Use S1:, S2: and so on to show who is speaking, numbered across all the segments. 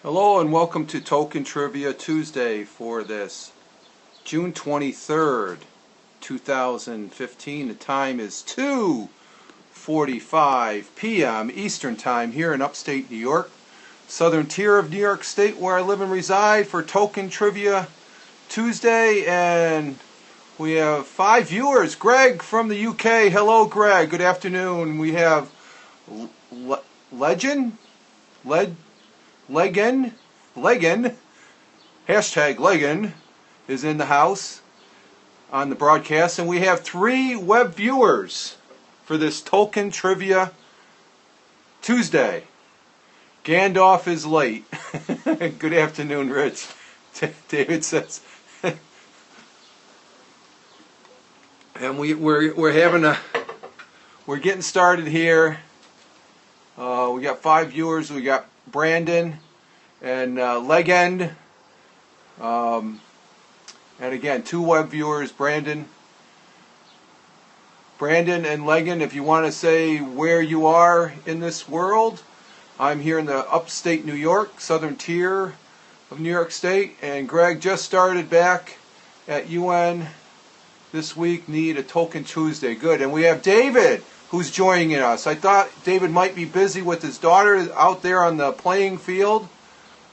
S1: Hello and welcome to Tolkien Trivia Tuesday for this June 23rd, 2015. The time is 2:45 p.m. Eastern Time here in upstate New York, southern tier of New York State where I live and reside for Tolkien Trivia Tuesday. And we have 5 viewers. Greg from the UK. Hello, Greg. Good afternoon. We have Legend, hashtag Legend is in the house on the broadcast, and we have 3 web viewers for this Tolkien Trivia Tuesday. Gandalf is late. Good afternoon, Rich. David says. And we're getting started here. We got 5 viewers. We got Brandon and Legend, and again 2 web viewers, Brandon and Legend. If you want to say where you are in this world, I'm here in the upstate New York, southern tier of New York State, and Greg just started back at UN this week. Need a Tolkien Tuesday. Good. And we have David who's joining us. I thought David might be busy with his daughter out there on the playing field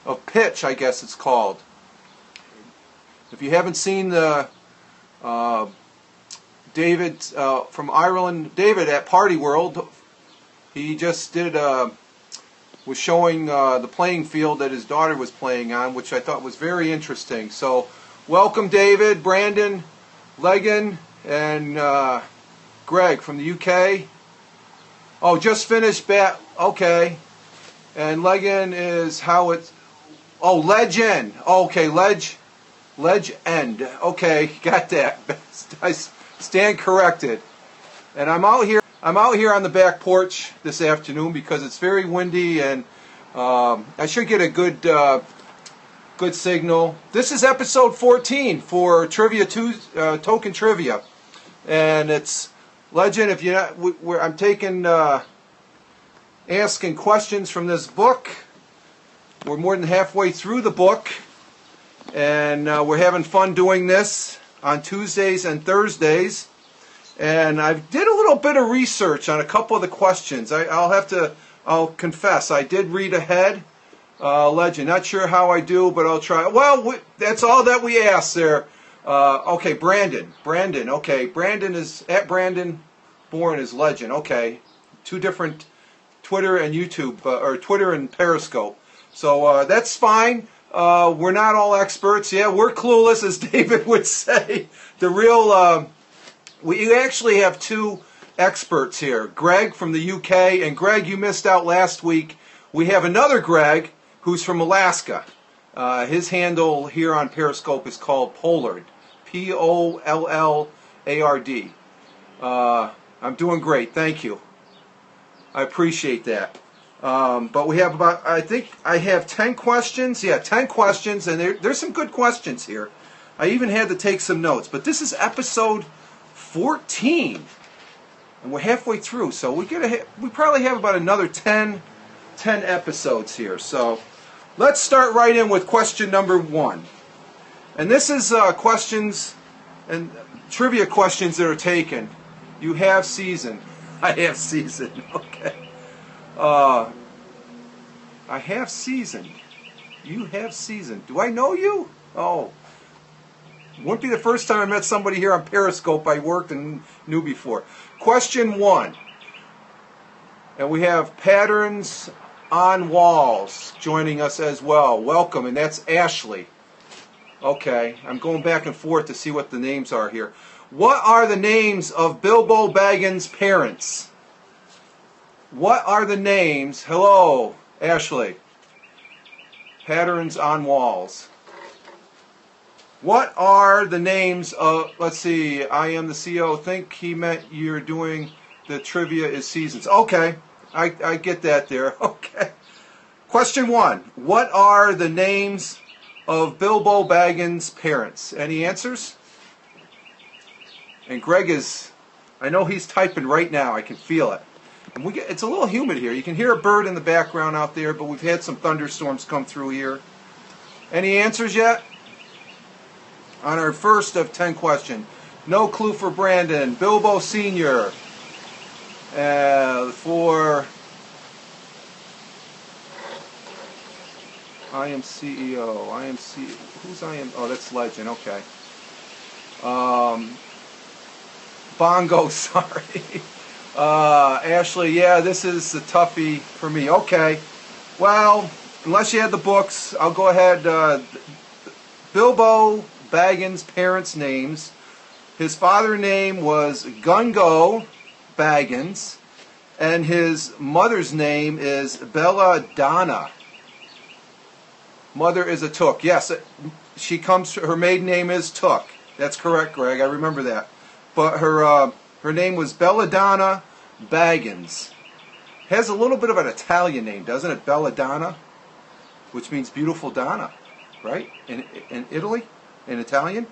S1: of pitch, I guess it's called. If you haven't seen the David from Ireland, David at Party World, he just was showing the playing field that his daughter was playing on, which I thought was very interesting. So welcome, David, Brandon, Legend, and Greg from the UK. Oh, just finished bat. Okay. And Legend is how it's. Oh, Legend. Okay, Legend. Okay, got that. I stand corrected. And I'm out here on the back porch this afternoon because it's very windy, and I should get a good signal. This is episode 14 for Tolkien Trivia, and it's Legend. If you're not, I'm taking asking questions from this book. We're more than halfway through the book, and we're having fun doing this on Tuesdays and Thursdays. And I did a little bit of research on a couple of the questions. I'll confess, I did read ahead. Legend, not sure how I do, but I'll try. Well, that's all that we ask there. Okay, Brandon. Okay, Brandon is at Brandon. Born is Legend. Okay, 2 different Twitter and YouTube, or Twitter and Periscope. So that's fine. We're not all experts. Yeah, we're clueless, as David would say. The real, we actually have 2 experts here. Greg from the UK, and Greg, you missed out last week. We have another Greg who's from Alaska. His handle here on Periscope is called Pollard. Pollard. I'm doing great, thank you. I appreciate that. But we have about, I think I have 10 questions. Yeah, 10 questions, and there's some good questions here. I even had to take some notes. But this is episode 14, and we're halfway through. So we probably have about another 10 episodes here. So let's start right in with question number 1. And this is questions and trivia questions that are taken. You have season. I have season. Okay. I have season. You have season. Do I know you? Oh. Wouldn't be the first time I met somebody here on Periscope I worked and knew before. Question 1. And we have Patterns on Walls joining us as well. Welcome, and that's Ashley. Okay, I'm going back and forth to see what the names are here. What are the names of Bilbo Baggins' parents? What are the names? Hello, Ashley. Patterns on Walls. What are the names of, let's see, I am the CEO. Think he meant you're doing the trivia is seasons. Okay, I get that there. Okay. Question 1. What are the names of Bilbo Baggins' parents? Any answers? And Greg is, I know he's typing right now. I can feel it. And it's a little humid here. You can hear a bird in the background out there, but we've had some thunderstorms come through here. Any answers yet? On our first of 10 questions. No clue for Brandon. Bilbo Sr. For I am CEO. I am CEO. Who's I am? Oh, that's Legend. Okay. Bongo, sorry. Ashley, yeah, this is a toughie for me. Okay. Well, unless you had the books, I'll go ahead. Bilbo Baggins' parents' names. His father's name was Gungo Baggins, and his mother's name is Belladonna. Mother is a Took. Yes, her maiden name is Took. That's correct, Greg. I remember that. But her name was Belladonna Baggins. Has a little bit of an Italian name, doesn't it? Belladonna, which means beautiful Donna, right? In Italy, in Italian.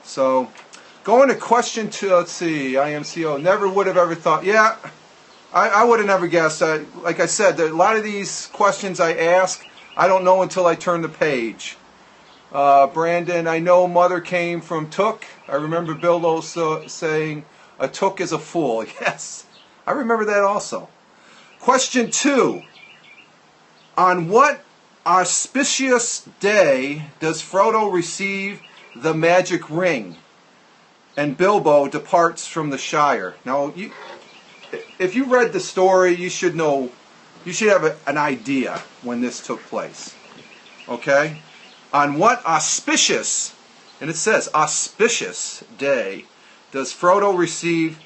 S1: So, going to question 2. Let's see. IMCO. Never would have ever thought. Yeah, I would have never guessed. Like I said, a lot of these questions I ask, I don't know until I turn the page. Brandon, I know mother came from Took. I remember Bilbo saying, a Took is a fool. Yes, I remember that also. Question 2. On what auspicious day does Frodo receive the magic ring and Bilbo departs from the Shire? Now, if you read the story, you should know, you should have an idea when this took place. Okay? On what auspicious, and it says auspicious day, does Frodo receive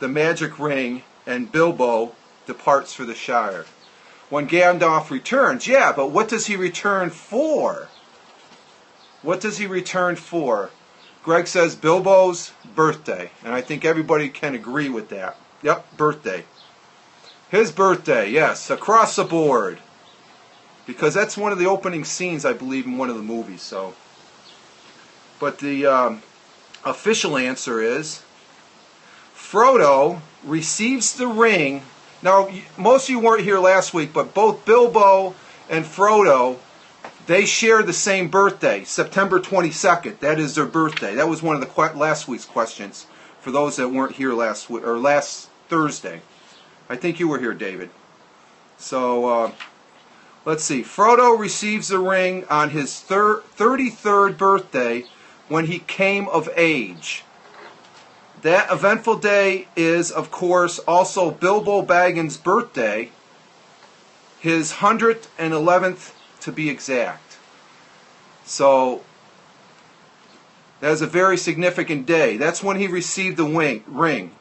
S1: the magic ring and Bilbo departs for the Shire? When Gandalf returns, yeah, but what does he return for? What does he return for? Greg says Bilbo's birthday, and I think everybody can agree with that. Yep, birthday. His birthday, yes, across the board. Because that's one of the opening scenes, I believe, in one of the movies. So, but the official answer is Frodo receives the ring. Now, most of you weren't here last week, but both Bilbo and Frodo, they share the same birthday, September 22nd. That is their birthday. That was one of the last week's questions for those that weren't here last week, or last Thursday. I think you were here, David. So, let's see. Frodo receives the ring on his 33rd birthday when he came of age. That eventful day is, of course, also Bilbo Baggins' birthday, his 111th to be exact. So, that is a very significant day. That's when he received the ring.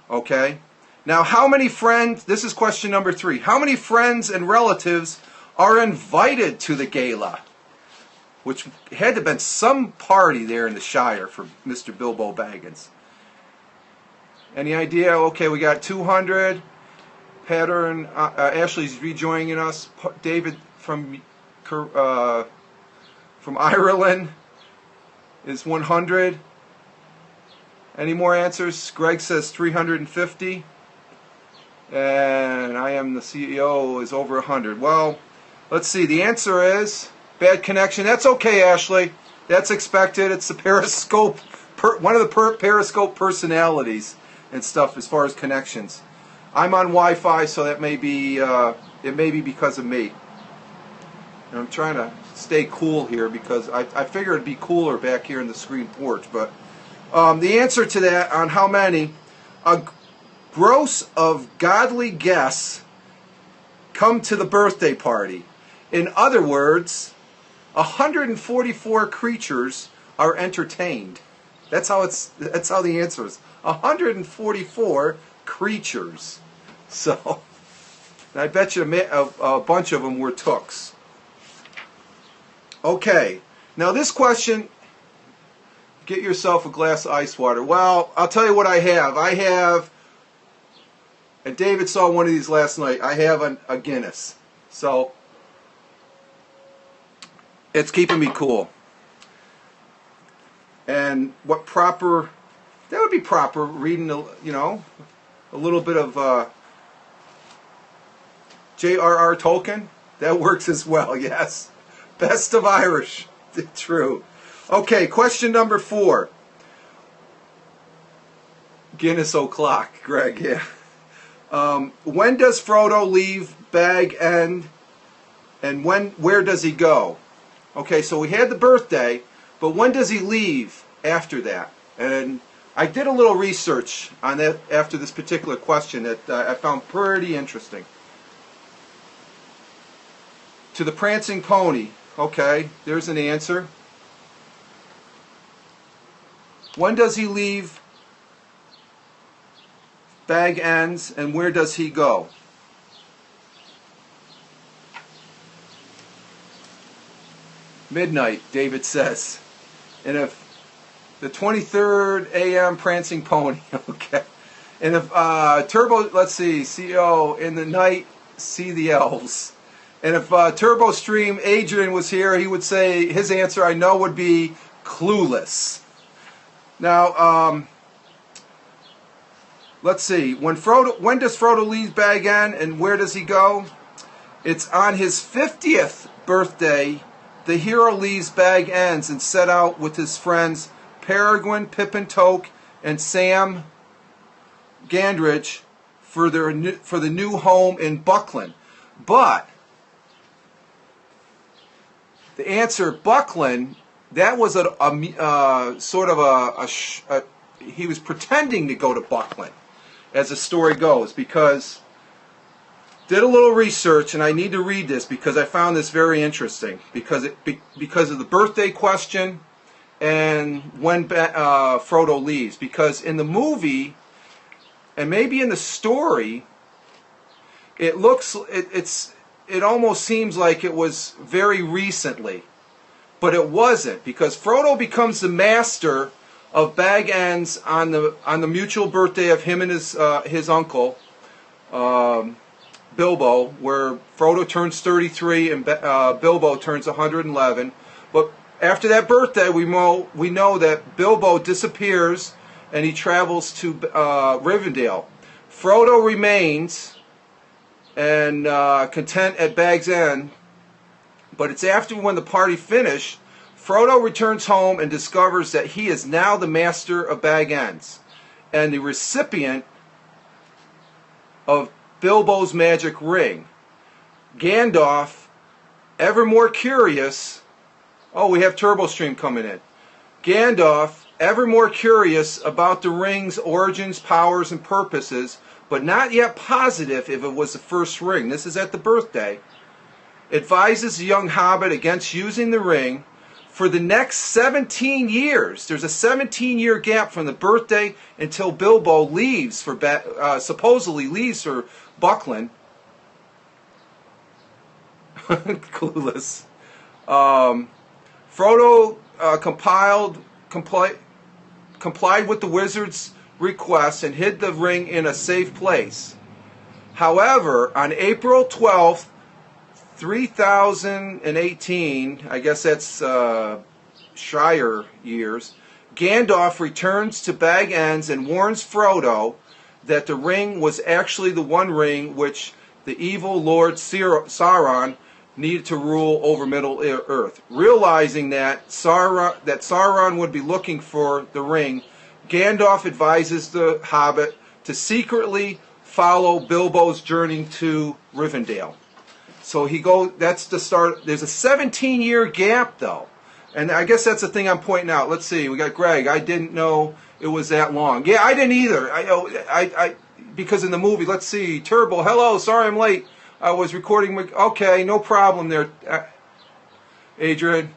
S1: Okay? Now, how many friends, this is question number 3, how many friends and relatives are invited to the gala? Which had to have been some party there in the Shire for Mr. Bilbo Baggins. Any idea? Okay, we got 200. Pattern, Ashley's rejoining us. David from Ireland is 100. Any more answers? Greg says 350. And I am the CEO is over 100. Well, let's see. The answer is bad connection. That's okay, Ashley. That's expected. It's the Periscope, one of the Periscope personalities and stuff as far as connections. I'm on Wi-Fi, so that may be it may be because of me. And I'm trying to stay cool here because I figure it'd be cooler back here in the screen porch. But the answer to that on how many, a gross of godly guests come to the birthday party. In other words, 144 creatures are entertained. That's how the answer is. 144 creatures. So, I bet you a bunch of them were Tooks. Okay, now this question, get yourself a glass of ice water. Well, I'll tell you what I have, and David saw one of these last night, I have a Guinness. So, it's keeping me cool. And what proper, that would be proper, reading, a little bit of J.R.R. Tolkien? That works as well, yes. Best of Irish. True. Okay, question number 4. Guinness O'Clock, Greg, yeah. When does Frodo leave Bag End, and where does he go? Okay, so we had the birthday, but when does he leave after that? And I did a little research on that after this particular question that I found pretty interesting. To the Prancing Pony. Okay, there's an answer. When does he leave Bag Ends, and where does he go? Midnight, David says. And if the 23rd a.m. Prancing Pony, okay. And if Turbo, let's see, CO, in the night, see the elves. And if Turbo Stream Adrian was here, he would say, his answer I know would be Clueless. Now, let's see, when does Frodo leave Bag End, and where does he go? It's on his 50th birthday. The hero leaves Bag Ends and set out with his friends Peregrine, Pippin Toke, and Sam Gandridge for the new home in Buckland. But the answer, Buckland, that was he was pretending to go to Buckland, as the story goes, because did a little research, and I need to read this because I found this very interesting, because of the birthday question and when Frodo leaves. Because in the movie, and maybe in the story, it almost seems like it was very recently, but it wasn't, because Frodo becomes the master of Bag Ends on the mutual birthday of him and his uncle. Bilbo, where Frodo turns 33 and Bilbo turns 111. But after that birthday, we know that Bilbo disappears and he travels to Rivendell. Frodo remains and content at Bag's End, but it's after when the party finish, Frodo returns home and discovers that he is now the master of Bag Ends and the recipient of Bilbo's magic ring. Gandalf, ever more curious, we have Turbo Stream coming in. Gandalf, ever more curious about the ring's origins, powers, and purposes, but not yet positive if it was the first ring. This is at the birthday. Advises the young hobbit against using the ring for the next 17 years. There's a 17-year gap from the birthday until Bilbo leaves supposedly leaves for Buckland. Clueless. Frodo complied with the wizard's request and hid the ring in a safe place. However, on April 12th, 3018, I guess that's Shire years, Gandalf returns to Bag Ends and warns Frodo that the ring was actually the one ring which the evil Lord Sauron needed to rule over Middle-earth. Realizing that Sauron would be looking for the ring, Gandalf advises the hobbit to secretly follow Bilbo's journey to Rivendell. So that's the start. There's a 17-year gap, though. And I guess that's the thing I'm pointing out. Let's see. We got Greg. I didn't know it was that long. Yeah, I didn't either. I because in the movie, let's see. Turbo, hello. Sorry I'm late. I was recording. Okay, no problem there, Adrian.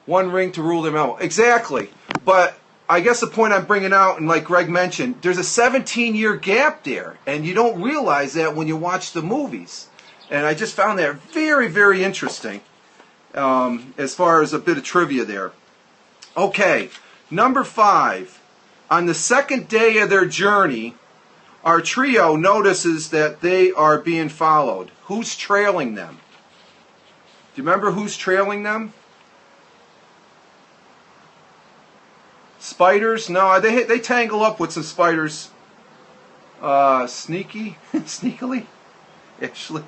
S1: One ring to rule them out. Exactly. But I guess the point I'm bringing out, and like Greg mentioned, there's a 17-year gap there. And you don't realize that when you watch the movies. And I just found that very, very interesting as far as a bit of trivia there. Okay, number 5. On the second day of their journey, our trio notices that they are being followed. Who's trailing them? Do you remember who's trailing them? Spiders? No, they tangle up with some spiders. Sneakily, actually.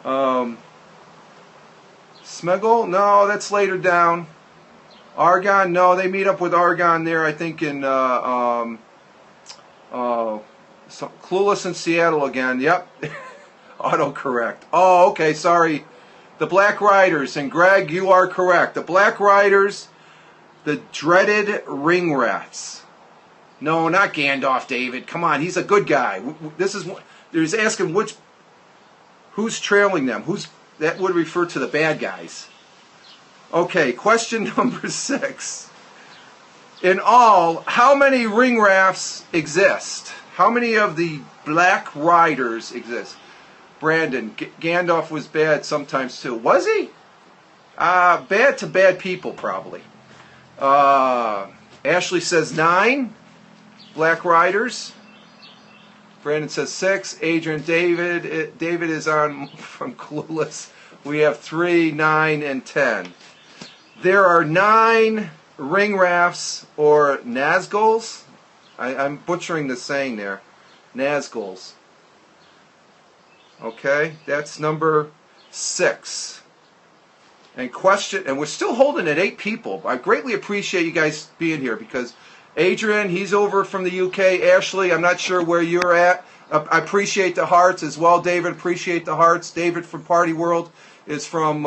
S1: Smegel? No, that's later down. Argon? No, they meet up with Argon there, I think, in Clueless in Seattle again. Yep. Autocorrect. Oh, okay, sorry. The Black Riders. And Greg, you are correct. The Black Riders, the dreaded ring rats. No, not Gandalf, David. Come on, he's a good guy. This is there's asking who's trailing them. That would refer to the bad guys. Okay, question number 6. In all, how many ring rafts exist? How many of the Black Riders exist? Brandon, Gandalf was bad sometimes too. Was he? Bad to bad people, probably. Ashley says 9 Black Riders. Brandon says 6. Adrian, David is on from Clueless. We have 3, 9, and 10. There are 9 ring rafts or Nazguls. I'm butchering the saying there. Nazguls. Okay, that's number 6. And we're still holding at 8 people. I greatly appreciate you guys being here because Adrian, he's over from the UK. Ashley, I'm not sure where you're at. I appreciate the hearts as well. David, appreciate the hearts. David from Party World is from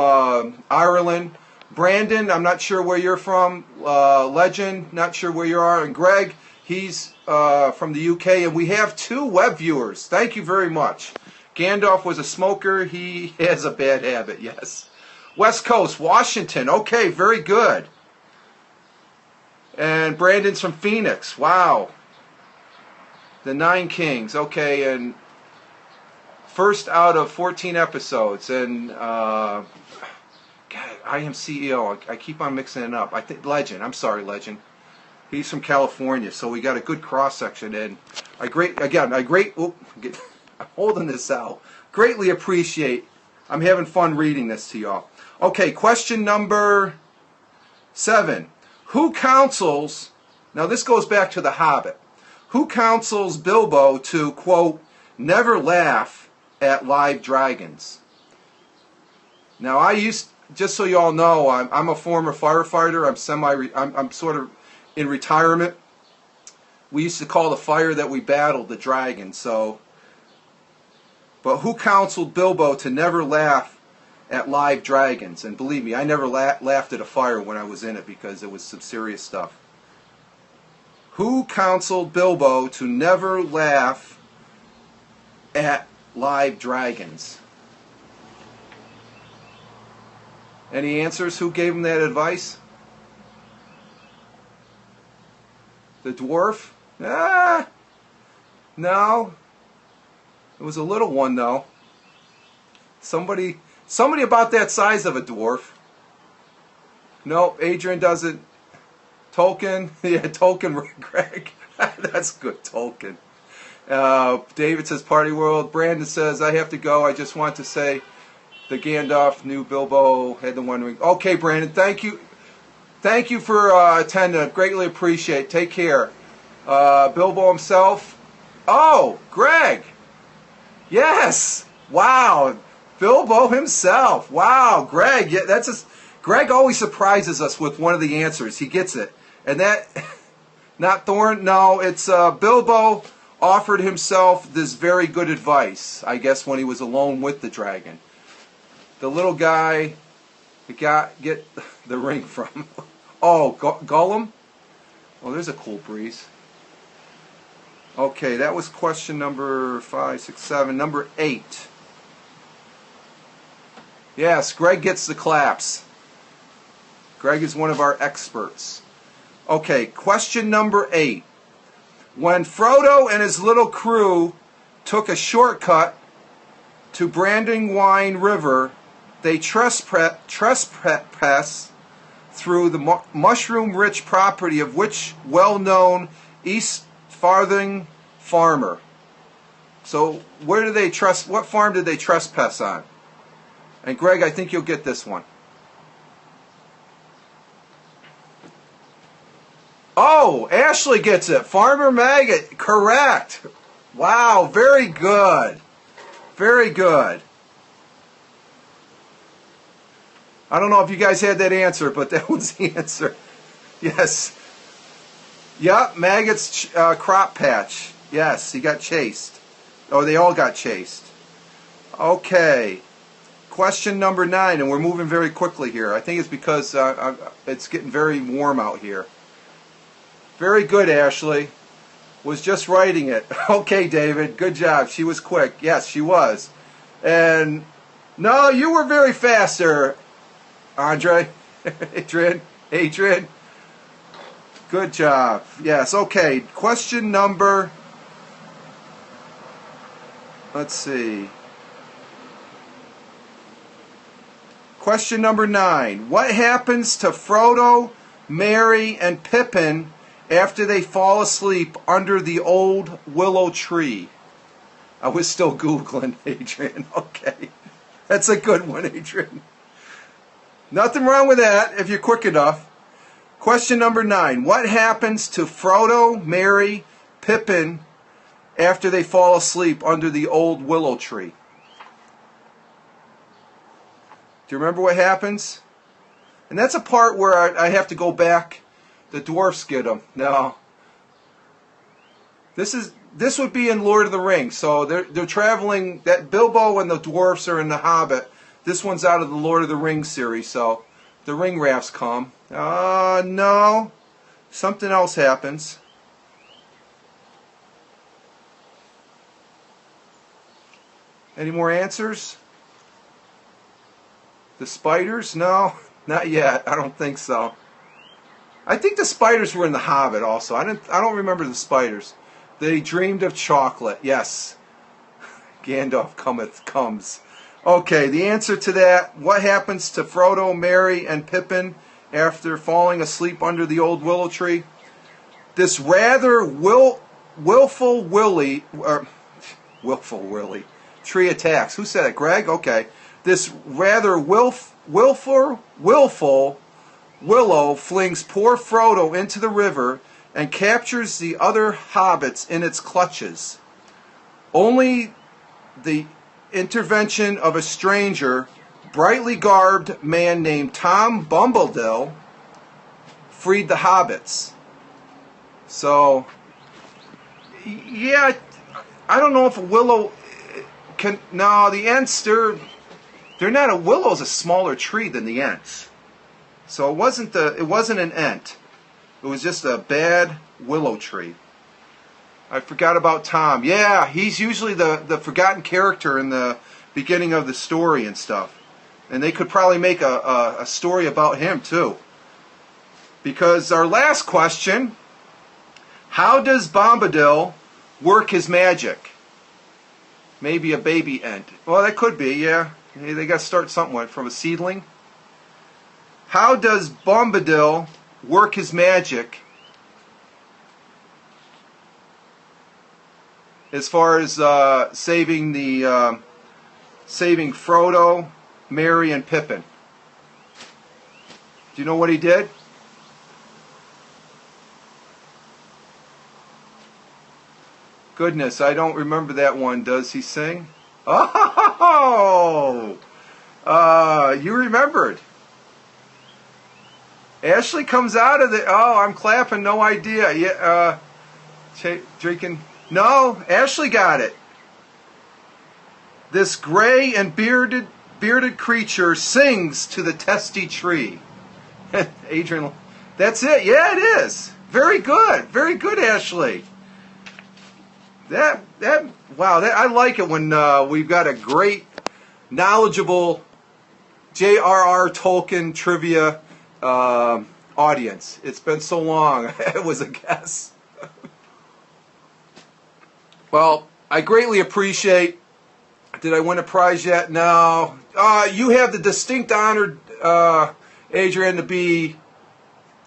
S1: Ireland. Brandon, I'm not sure where you're from. Legend, not sure where you are. And Greg, he's from the UK. And we have 2 web viewers. Thank you very much. Gandalf was a smoker. He has a bad habit, yes. West Coast, Washington. Okay, very good. And Brandon's from Phoenix. Wow. The 9 Kings. Okay, and first out of 14 episodes. And, God, I am CEO. I keep on mixing it up. I think Legend. I'm sorry, Legend. He's from California, so we got a good cross-section. And I'm holding this out. Greatly appreciate. I'm having fun reading this to y'all. Okay, question number 7. Who counsels, now this goes back to The Hobbit, who counsels Bilbo to, quote, never laugh at live dragons? Now just so you all know, I'm a former firefighter. I'm sort of in retirement. We used to call the fire that we battled the dragon, but who counseled Bilbo to never laugh at live dragons? And believe me, I never laughed at a fire when I was in it because it was some serious stuff. Who counseled Bilbo to never laugh at live dragons? Any answers? Who gave him that advice? The dwarf? No. It was a little one, though. Somebody about that size of a dwarf. No, Adrian doesn't. Tolkien? Yeah, Tolkien, Greg. That's good, Tolkien. David says, Party World. Brandon says, I have to go. I just want to say the Gandalf knew Bilbo had the One Ring. Okay, Brandon, thank you. Thank you for attending. Greatly appreciate. Take care. Bilbo himself. Oh, Greg. Yes. Wow. Bilbo himself. Wow, Greg. Yeah, Greg always surprises us with one of the answers. He gets it. And that, not Thorn. No, it's Bilbo offered himself this very good advice, I guess, when he was alone with the dragon. The little guy get the ring from. Oh, Gollum? Oh, there's a cool breeze. Okay, that was question number 5, 6, 7. Number 8. Yes, Greg gets the claps. Greg is one of our experts. Okay, question number 8. When Frodo and his little crew took a shortcut to Brandywine River, they trespass through the mushroom-rich property of which well-known East Farthing farmer. So what farm did they trespass on? And Greg, I think you'll get this one. Oh, Ashley gets it. Farmer Maggot. Correct. Wow, very good. Very good. I don't know if you guys had that answer, but that was the answer. Yes. Yep, Maggot's crop patch. Yes, he got chased. Oh, they all got chased. Okay. Question number 9, and we're moving very quickly here. I think it's because it's getting very warm out here. Very good, Ashley. Was just writing it. Okay, David. Good job. She was quick. Yes, she was. And no, you were very fast there, Andre. Adrian. Good job. Yes, okay. Question number... Let's see. Question number 9. What happens to Frodo, Merry, and Pippin after they fall asleep under the old willow tree? I was still Googling, Adrian. Okay. That's a good one, Adrian. Nothing wrong with that if you're quick enough. Question number 9. What happens to Frodo, Merry, Pippin after they fall asleep under the old willow tree? Do you remember what happens? And that's a part where I have to go back. The dwarfs get them. No. This would be in Lord of the Rings. So they're traveling. That Bilbo and the dwarfs are in the Hobbit. This one's out of the Lord of the Rings series. So the ring rafts come. No. Something else happens. Any more answers? The spiders? No, not yet. I don't think so. I think the spiders were in the Hobbit also. I don't remember the spiders. They dreamed of chocolate. Yes. Gandalf comes. Okay, the answer to that. What happens to Frodo, Merry, and Pippin after falling asleep under the old willow tree? This rather willful Willie tree attacks. Who said it? Greg? Okay. This rather willful willow flings poor Frodo into the river and captures the other hobbits in its clutches. Only the intervention of a stranger, brightly garbed man named Tom Bombadil freed the hobbits. So, yeah, I don't know if a willow can... No, the Ents, they're not... A willow's a smaller tree than the Ents. So it wasn't an Ent. It was just a bad willow tree. I forgot about Tom. Yeah, he's usually the forgotten character in the beginning of the story and stuff. And they could probably make a story about him too. Because our last question, how does Bombadil work his magic? Maybe a baby Ent. Well, that could be, yeah. They got to start somewhere from a seedling. How does Bombadil work his magic as far as saving Frodo, Merry, and Pippin? Do you know what he did? Goodness, I don't remember that one. Does he sing? Oh! You remembered. Ashley comes out of the... Oh, I'm clapping. No idea. Yeah. Drinking... No, Ashley got it. This gray and bearded creature sings to the testy tree. Adrian, that's it. Yeah, it is. Very good. Very good, Ashley. Wow, I like it when we've got a great, knowledgeable J.R.R. Tolkien Trivia audience. It's been so long. It was a guess. Well, I greatly appreciate... Did I win a prize yet? No. You have the distinct honor, Adrian, to be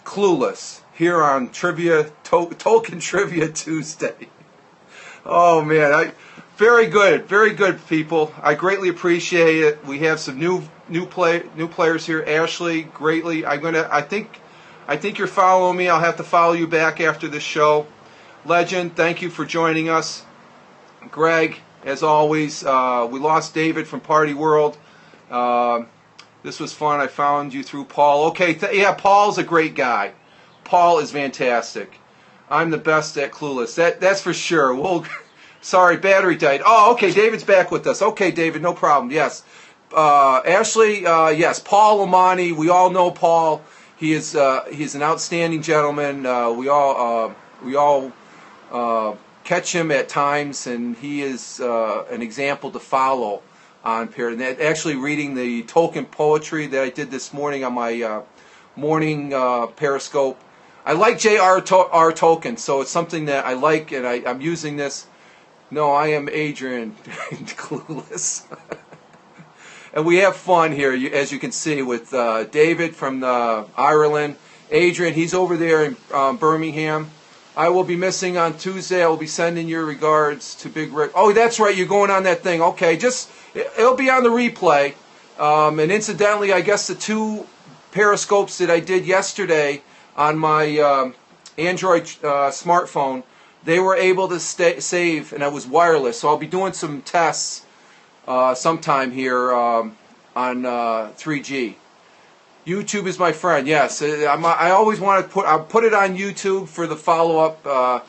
S1: clueless here on Tolkien Trivia Tuesday. Oh man, very good people. I greatly appreciate it. We have some new players here. Ashley, greatly. I think you're following me. I'll have to follow you back after this show. Legend, thank you for joining us. Greg, as always, we lost David from Party World. This was fun. I found you through Paul. Okay, yeah, Paul's a great guy. Paul is fantastic. I'm the best at Clueless. That's for sure. Well, sorry, battery died. Oh, okay, David's back with us. Okay, David, no problem. Yes. Ashley, yes, Paul Amani. We all know Paul. He's an outstanding gentleman. We all catch him at times, and he is an example to follow on actually reading the Tolkien poetry that I did this morning on my morning Periscope. I like J.R.R. Tolkien, so it's something that I like, and I'm using this. No, I am Adrian, Clueless. And we have fun here, as you can see, with David from Ireland. Adrian, he's over there in Birmingham. I will be missing on Tuesday. I will be sending your regards to Big Rick. Oh, that's right, you're going on that thing. Okay, it'll be on the replay. And incidentally, I guess the 2 Periscopes that I did yesterday on my Android smartphone, they were able to save, and I was wireless. So I'll be doing some tests sometime here on 3G. YouTube is my friend. Yes, I always want to I'll put it on YouTube for the follow-up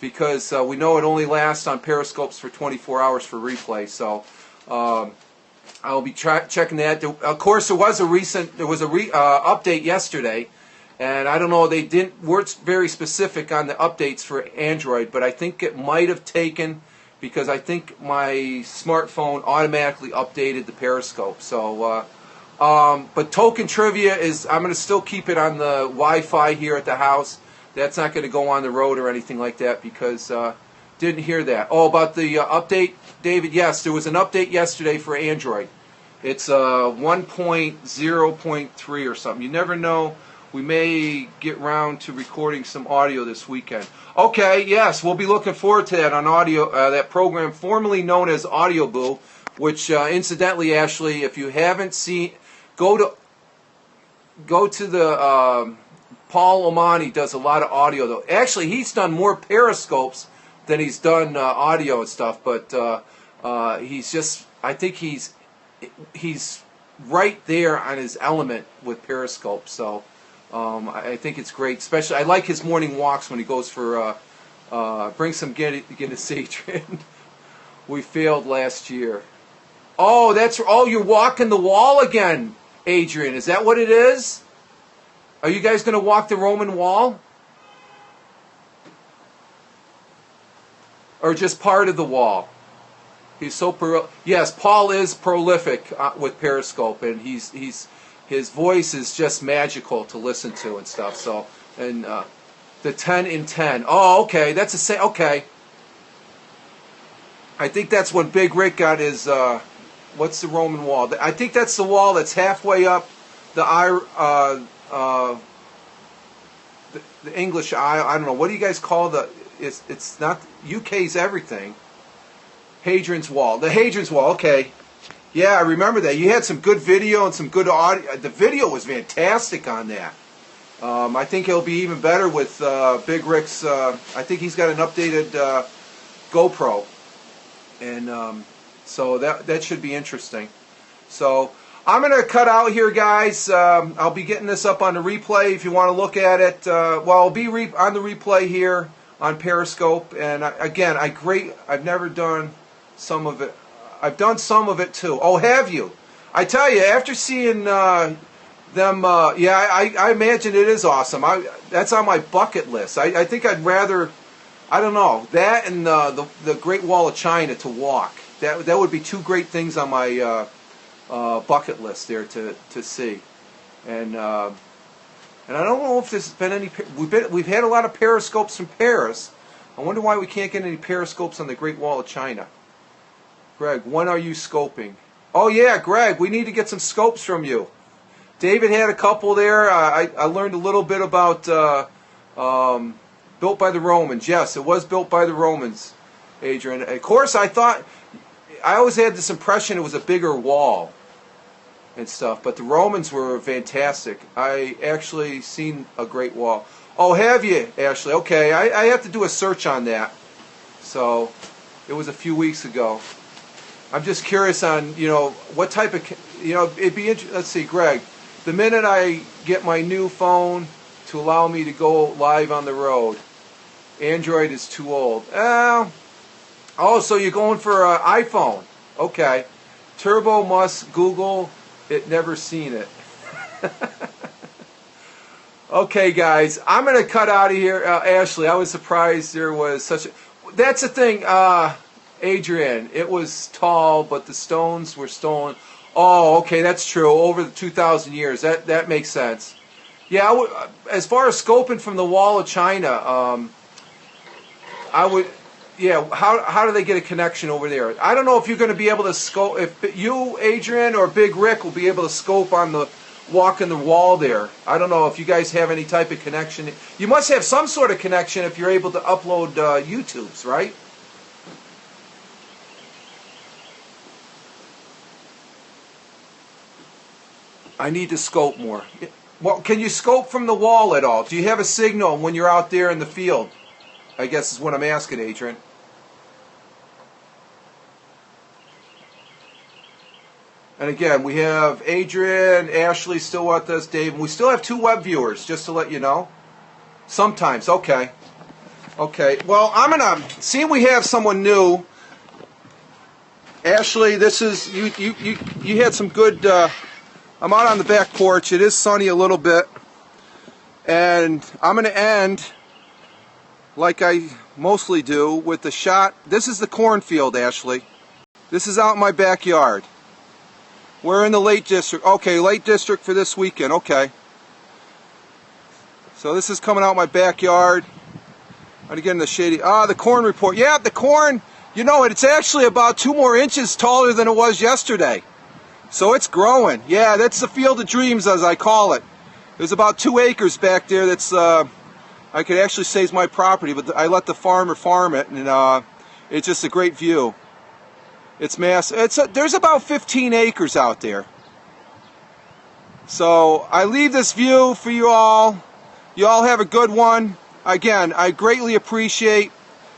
S1: because we know it only lasts on Periscopes for 24 hours for replay. So I'll be checking that. Of course, there was a update yesterday, and I don't know, they weren't very specific on the updates for Android, but I think it might have taken, because I think my smartphone automatically updated the Periscope. So, but Tolkien Trivia I'm going to still keep it on the Wi-Fi here at the house. That's not going to go on the road or anything like that, because didn't hear that. Oh, about the update, David? Yes, there was an update yesterday for Android. It's 1.0.3 or something. You never know. We may get round to recording some audio this weekend. Okay, yes, we'll be looking forward to that on audio. That program formerly known as Audio Boo, which incidentally, Ashley, if you haven't seen, go to the Paul Omani does a lot of audio though. Actually, he's done more Periscopes than he's done audio and stuff. But I think he's right there on his element with Periscope. So. I think it's great. Especially, I like his morning walks when he goes for bring some Guinness, Adrian. We failed last year. Oh, you're walking the wall again, Adrian. Is that what it is? Are you guys going to walk the Roman wall? Or just part of the wall? He's so yes, Paul is prolific with Periscope, and his voice is just magical to listen to and stuff. So, and the 10 in 10. Oh, okay, that's okay. I think that's when Big Rick got his. What's the Roman wall? I think that's the wall that's halfway up the English Isle. I don't know. What do you guys call it's not UK's everything. Hadrian's Wall. The Hadrian's Wall. Okay. Yeah, I remember that. You had some good video and some good audio. The video was fantastic on that. I think it'll be even better with Big Rick's. I think he's got an updated GoPro, and so that should be interesting. So I'm going to cut out here, guys. I'll be getting this up on the replay if you want to look at it. I'll be on the replay here on Periscope. And I've never done some of it. I've done some of it too. Oh, have you? I tell you, after seeing them, I imagine it is awesome. That's on my bucket list. I think I'd rather, I don't know, that and the Great Wall of China to walk. That would be 2 great things on my bucket list there to see. And I don't know if there's been any. We've had a lot of periscopes from Paris. I wonder why we can't get any periscopes on the Great Wall of China. Greg, when are you scoping? Oh yeah, Greg, we need to get some scopes from you. David had a couple there. I learned a little bit about built by the Romans. Yes, it was built by the Romans, Adrian. Of course, I always had this impression it was a bigger wall and stuff, but the Romans were fantastic. I actually seen a Great Wall. Oh, have you, Ashley? Okay, I have to do a search on that. So, it was a few weeks ago. I'm just curious on, what type of, it'd be interesting. Let's see, Greg. The minute I get my new phone to allow me to go live on the road, Android is too old. Oh, so you're going for an iPhone. Okay. Turbo must Google it, never seen it. Okay, guys, I'm going to cut out of here. Ashley, I was surprised there was such a... That's the thing, Adrian. It was tall, but the stones were stolen. Oh, okay, that's true. Over the 2,000 years. That makes sense. Yeah, as far as scoping from the Wall of China, I would... Yeah, how do they get a connection over there? I don't know if you're going to be able to scope... If you, Adrian, or Big Rick will be able to scope on the... walking the wall there. I don't know if you guys have any type of connection. You must have some sort of connection if you're able to upload YouTubes, right? I need to scope more. Well, can you scope from the wall at all? Do you have a signal when you're out there in the field? I guess is what I'm asking, Adrian. And again, we have Adrian, Ashley still with us, Dave, and we still have 2 web viewers, just to let you know. Sometimes, okay. Okay, well, I'm going to see we have someone new. Ashley, this is, you had some good, I'm out on the back porch. It is sunny a little bit. And I'm going to end, like I mostly do, with the shot. This is the cornfield, Ashley. This is out in my backyard. We're in the Lake District. Okay, Lake District for this weekend. Okay. So this is coming out my backyard. And again, the shady... the corn report. Yeah, the corn, it's actually about 2 more inches taller than it was yesterday. So it's growing. Yeah, that's the field of dreams, as I call it. There's about 2 acres back there that's... I could actually say is my property, but I let the farmer farm it, and it's just a great view. It's massive. There's about 15 acres out there. So I leave this view for you all. You all have a good one. Again, I greatly appreciate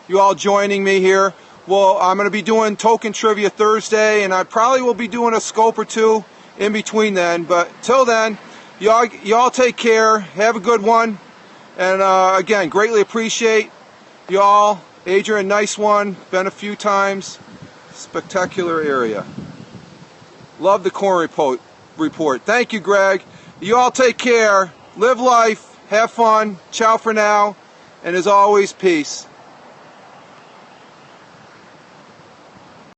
S1: you all joining me here. Well, I'm going to be doing Tolkien Trivia Thursday, and I probably will be doing a scope or 2 in between then. But till then, you all take care. Have a good one. And again, greatly appreciate you all. Adrian, nice one. Been a few times. Spectacular area. Love the corn report. Thank you, Greg. You all take care. Live life. Have fun. Ciao for now. And as always, peace.